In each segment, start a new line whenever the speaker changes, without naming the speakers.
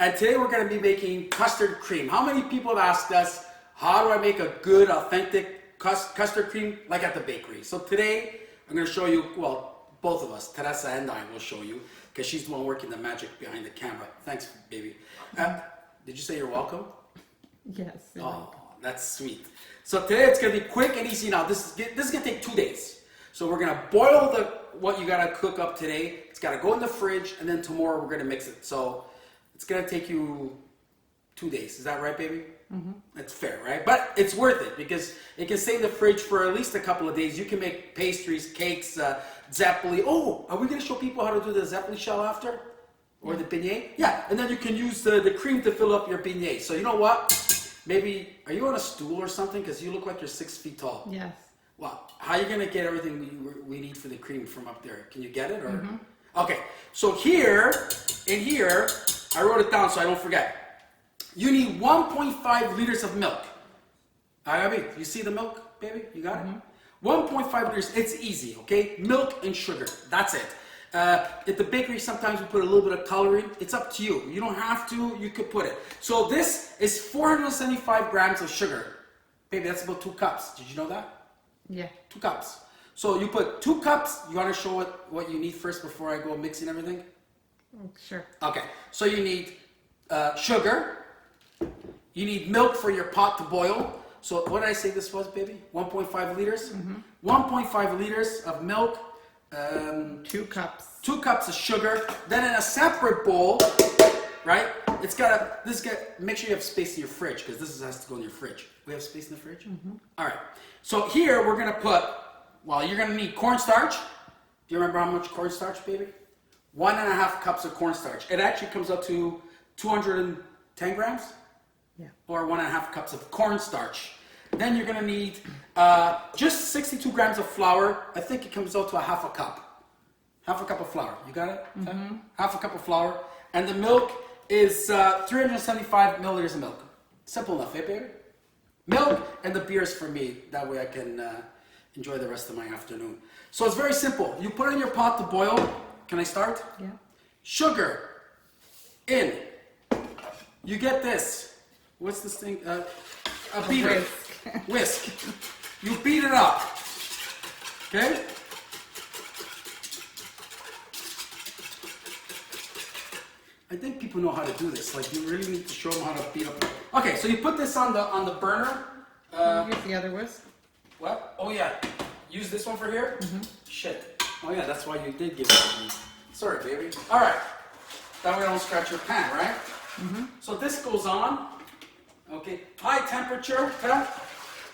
And today we're going to be making custard cream. How many people have asked us, how do I make a good, authentic custard cream like at the bakery? So today I'm going to show you, well, both of us, Teresa and I will show you, because she's the one working the magic behind the camera. Thanks, baby. Did you say you're welcome?
Yes.
Oh, that's sweet. So today it's going to be quick and easy. Now this is going to take 2 days. So we're going to boil what you got to cook up today. It's got to go in the fridge, and then tomorrow we're going to mix it. So it's going to take you 2 days. Is that right, baby? Mm-hmm. That's fair, right? But it's worth it because it can stay in the fridge for at least a couple of days. You can make pastries, cakes, zeppoli. Oh, are we going to show people how to do the zeppoli shell after? Or the beignet? Yeah, and then you can use the cream to fill up your beignet. So you know what? Maybe, are you on a stool or something? Because you look like you're 6 feet tall.
Yes.
Well, how are you going to get everything we need for the cream from up there? Can you get it? Or? Mm-hmm. Okay, so in here, I wrote it down so I don't forget. You need 1.5 liters of milk. I mean, you see the milk, baby? You got it? 1.5 liters, it's easy, okay? Milk and sugar, that's it. At the bakery, sometimes we put a little bit of coloring. It's up to you. You don't have to, you could put it. So this is 475 grams of sugar. Baby, that's about 2 cups. Did you know that?
Yeah.
2 cups. So you put 2 cups. You want to show what you need first before I go mixing everything?
Sure.
Okay. So you need sugar. You need milk for your pot to boil. So what did I say this was, baby? 1.5 liters? 1.5 liters of milk.
2 cups.
2 cups of sugar. Then in a separate bowl, right? Make sure you have space in your fridge because this has to go in your fridge. We have space in the fridge? All right. So here we're going to put, well, you're going to need cornstarch. Do you remember how much cornstarch, baby? 1.5 cups of cornstarch. It actually comes up to 210 grams?
Yeah.
Or 1.5 cups of cornstarch. Then you're going to need just 62 grams of flour. I think it comes out to a half a cup. Half a cup of flour. You got it? Half a cup of flour. And the milk is 375 milliliters of milk. Simple enough, eh, baby? Milk and the beers for me. That way I can enjoy the rest of my afternoon. So it's very simple. You put in your pot to boil. Can I start?
Yeah.
Sugar in. You get this. What's this thing? A beater. Whisk. You beat it up. Okay? I think people know how to do this. Like, you really need to show them how to beat up. Okay, so you put this on the burner.
Use the other whisk.
What? Oh yeah. Use this one for here? Shit. Oh yeah, that's why you did give it to me. Sorry, baby. All right. That way I don't scratch your pan, right? So this goes on. Okay. High temperature.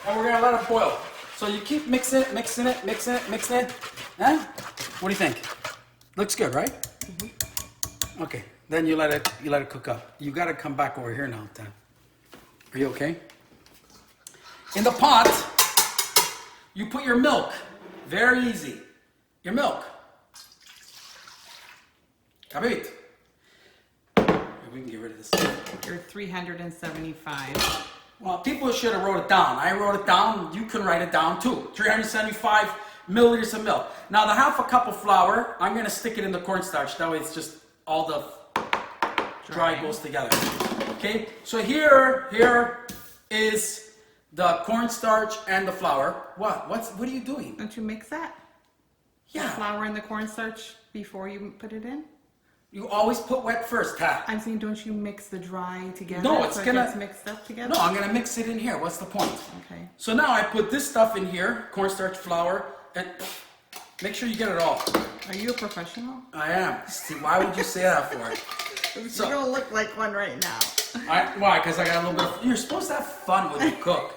And we're gonna let it boil. So you keep mixing it. Huh? What do you think? Looks good, right? Okay. Then you let it cook up. You gotta come back over here now, Tad. Are you okay? In the pot, you put your milk. Very easy. Your milk. Capit? We can get rid of this.
You're 375.
Well, people should have wrote it down. I wrote it down. You can write it down too. 375 milliliters of milk. Now the half a cup of flour, I'm going to stick it in the cornstarch. That way it's just all the dry goes together. Okay, so here is the cornstarch and the flour. What are you doing?
Don't you mix that?
Yeah.
The flour and the cornstarch before you put it in?
You always put wet first, Pat.
I'm saying, don't you mix the dry together?
No, it's
so it gets mixed up together?
No, I'm gonna mix it in here. What's the point?
Okay.
So now I put this stuff in here, cornstarch, flour, and make sure you get it all.
Are you a professional?
I am. See, why would you say that for?
You don't look like one right now.
Why? Because I got a little bit of... You're supposed to have fun when you cook.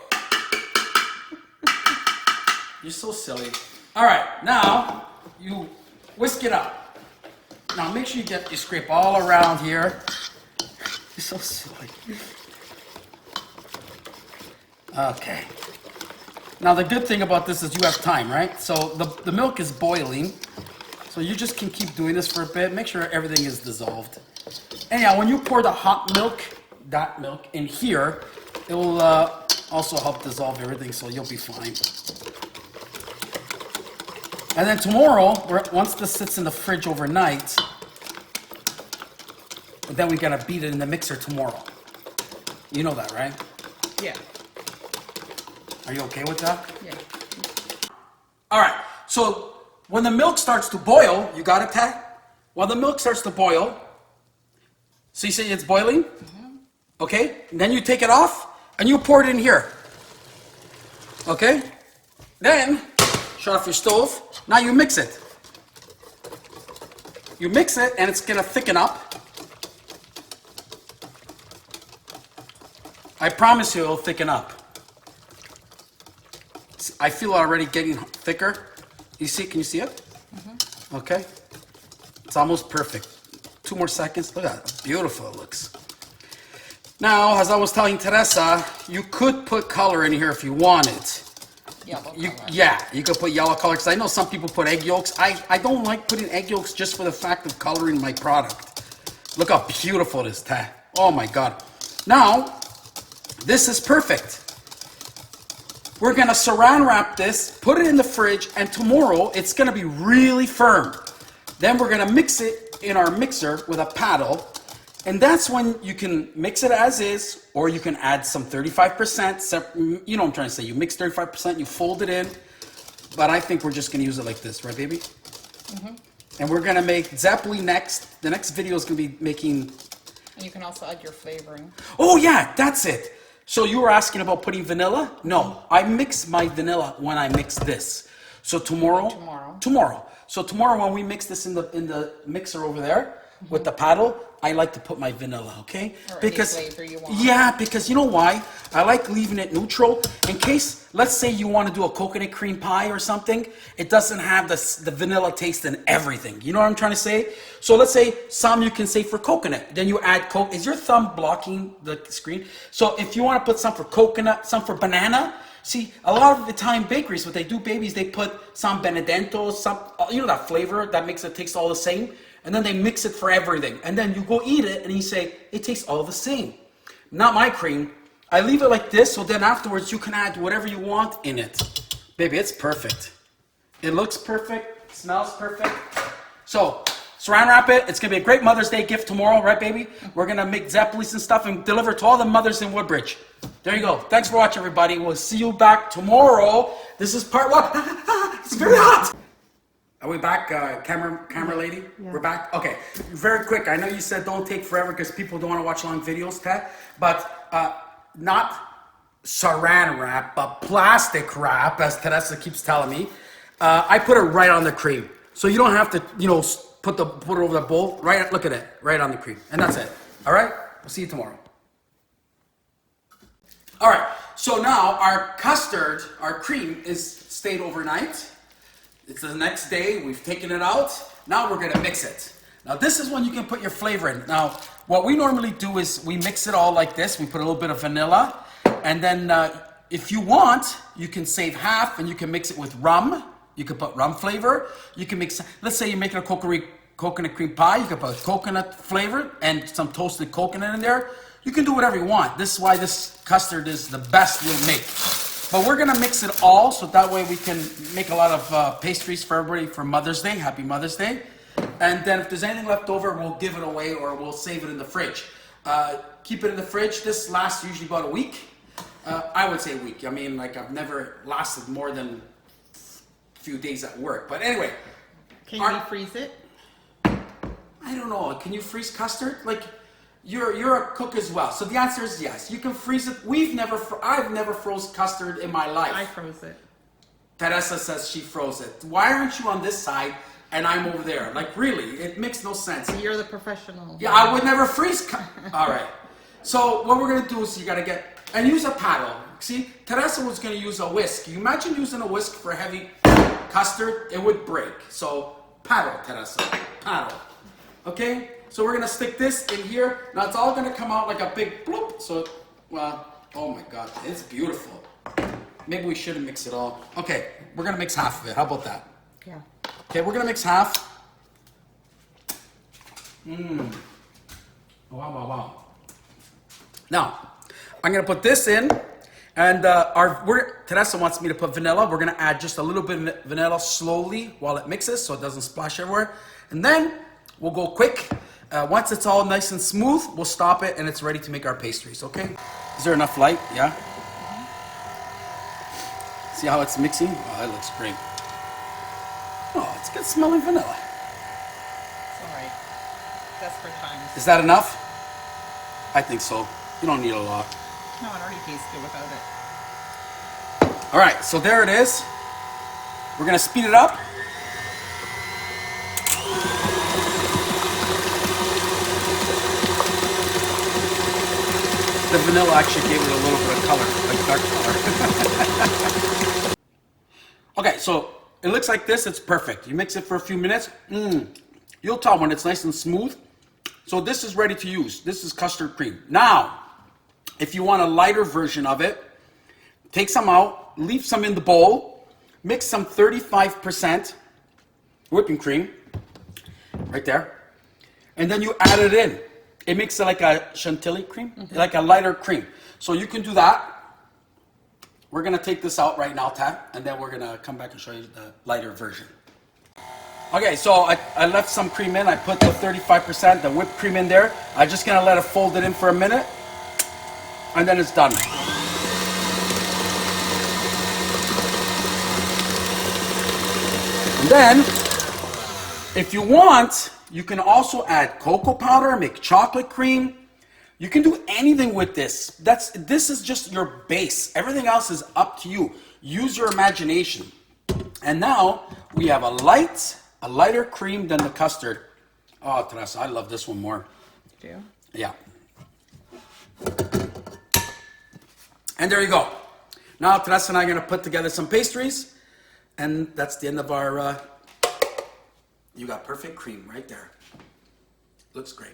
You're so silly. All right, now you whisk it up. Now make sure you scrape all around here. You're so silly. Okay. Now the good thing about this is you have time, right? So the milk is boiling. So you just can keep doing this for a bit. Make sure everything is dissolved. Anyhow, when you pour the hot milk, that milk, in here, it will also help dissolve everything, so you'll be fine. And then tomorrow, once this sits in the fridge overnight, then we're gonna beat it in the mixer tomorrow. You know that, right?
Yeah.
Are you okay with that?
Yeah.
All right, so when the milk starts to boil, you got it, Tad? While the milk starts to boil, so you say it's boiling? Okay, and then you take it off and you pour it in here. Okay, then shut off your stove. Now you mix it. You mix it and it's gonna thicken up. I promise you it'll thicken up. I feel it already getting thicker. You see, can you see it? Okay. It's almost perfect. 2 more seconds. Look at that. Beautiful it looks. Now, as I was telling Teresa, you could put color in here if you wanted.
Yellow color.
Yeah, you could put yellow color, because I know some people put egg yolks. I don't like putting egg yolks just for the fact of coloring my product. Look how beautiful it is, Tad. Oh my God. Now, this is perfect. We're gonna saran wrap this, put it in the fridge, and tomorrow it's gonna be really firm. Then we're gonna mix it in our mixer with a paddle, and that's when you can mix it as is, or you can add some 35%. You know what I'm trying to say. You mix 35%, you fold it in, but I think we're just gonna use it like this, right, baby? And we're gonna make zeppoli next. The next video is gonna be making.
And you can also add your flavoring.
Oh yeah, that's it. So you were asking about putting vanilla? No, I mix my vanilla when I mix this. So tomorrow. So tomorrow when we mix this in the mixer over there with the paddle, I like to put my vanilla, okay?
Or
because
any flavor you want.
yeah, because you know why? I like leaving it neutral in case, let's say you want to do a coconut cream pie or something. It doesn't have the vanilla taste in everything. You know what I'm trying to say? So let's say some you can say for coconut. Then you add coke. Is your thumb blocking the screen? So if you want to put some for coconut, some for banana. See, a lot of Italian bakeries, what they do, babies, they put some Benedetto, some, you know, that flavor that makes it taste all the same. And then they mix it for everything. And then you go eat it and you say, it tastes all the same. Not my cream. I leave it like this, so then afterwards you can add whatever you want in it. Baby, it's perfect. It looks perfect, smells perfect. So, saran wrap it. It's gonna be a great Mother's Day gift tomorrow, right, baby? We're gonna make zeppolis and stuff and deliver to all the mothers in Woodbridge. There you go. Thanks for watching, everybody. We'll see you back tomorrow. This is part 1. It's very hot. Are we back, camera lady? Yeah. We're back? Okay, very quick. I know you said don't take forever because people don't want to watch long videos, Ted, but not saran wrap, but plastic wrap, as Teresa keeps telling me. I put it right on the cream. So you don't have to, you know, put it over the bowl. Right, look at it, right on the cream. And that's it. All right, we'll see you tomorrow. All right, so now our custard, our cream is stayed overnight. It's the next day, we've taken it out. Now we're gonna mix it. Now this is when you can put your flavor in. Now, what we normally do is we mix it all like this. We put a little bit of vanilla. And then if you want, you can save half and you can mix it with rum. You can put rum flavor. You can mix, let's say you're making a coconut cream pie. You can put coconut flavor and some toasted coconut in there. You can do whatever you want. This is why this custard is the best we'll make. But we're gonna mix it all so that way we can make a lot of pastries for everybody for Mother's Day. Happy Mother's Day. And then if there's anything left over, we'll give it away or we'll save it in the fridge. Keep it in the fridge. This lasts usually about a week. I would say a week. I mean, like I've never lasted more than a few days at work. But anyway.
Can you freeze it?
I don't know. Can you freeze custard? Like, you're a cook as well. So the answer is yes. You can freeze it. I've never froze custard in my life.
I froze it.
Teresa says she froze it. Why aren't you on this side and I'm over there? Like, really, it makes no sense.
You're the professional.
Yeah, I would never freeze. All right. So what we're gonna do is you gotta and use a paddle. See, Teresa was gonna use a whisk. You imagine using a whisk for heavy custard, it would break. So paddle, Teresa, paddle. Okay. So we're gonna stick this in here. Now it's all gonna come out like a big bloop. So, well, oh my God, it's beautiful. Maybe we shouldn't mix it all. Okay, we're gonna mix half of it. How about that?
Yeah.
Okay, we're gonna mix half. Wow. Now, I'm gonna put this in, and Teresa wants me to put vanilla. We're gonna add just a little bit of vanilla slowly while it mixes so it doesn't splash everywhere. And then we'll go quick. Once it's all nice and smooth, we'll stop it and it's ready to make our pastries, okay? Is there enough light? Yeah? See how it's mixing? Oh, that looks great. Oh, it's good smelling vanilla.
It's all right. Desperate times.
Is that enough? I think so. You don't need a lot.
No, it already tastes good without it.
All right, so there it is. We're gonna speed it up. The vanilla actually gave it a little bit of color, like dark color. Okay, so it looks like this, it's perfect. You mix it for a few minutes. You'll tell when it's nice and smooth. So this is ready to use. This is custard cream. Now, if you want a lighter version of it, take some out, leave some in the bowl, mix some 35% whipping cream, right there, and then you add it in. It makes it like a chantilly cream, like a lighter cream. So you can do that. We're gonna take this out right now, Tad, and then we're gonna come back and show you the lighter version. Okay, so I left some cream in. I put the 35%, the whipped cream in there. I'm just gonna let it fold it in for a minute, and then it's done. And then, if you want, you can also add cocoa powder, make chocolate cream. You can do anything with this. This is just your base. Everything else is up to you. Use your imagination. And now we have a lighter cream than the custard. Oh, Teresa, I love this one more.
Do you?
Yeah. And there you go. Now Teresa and I are going to put together some pastries. And that's the end of our... you got perfect cream right there. Looks great.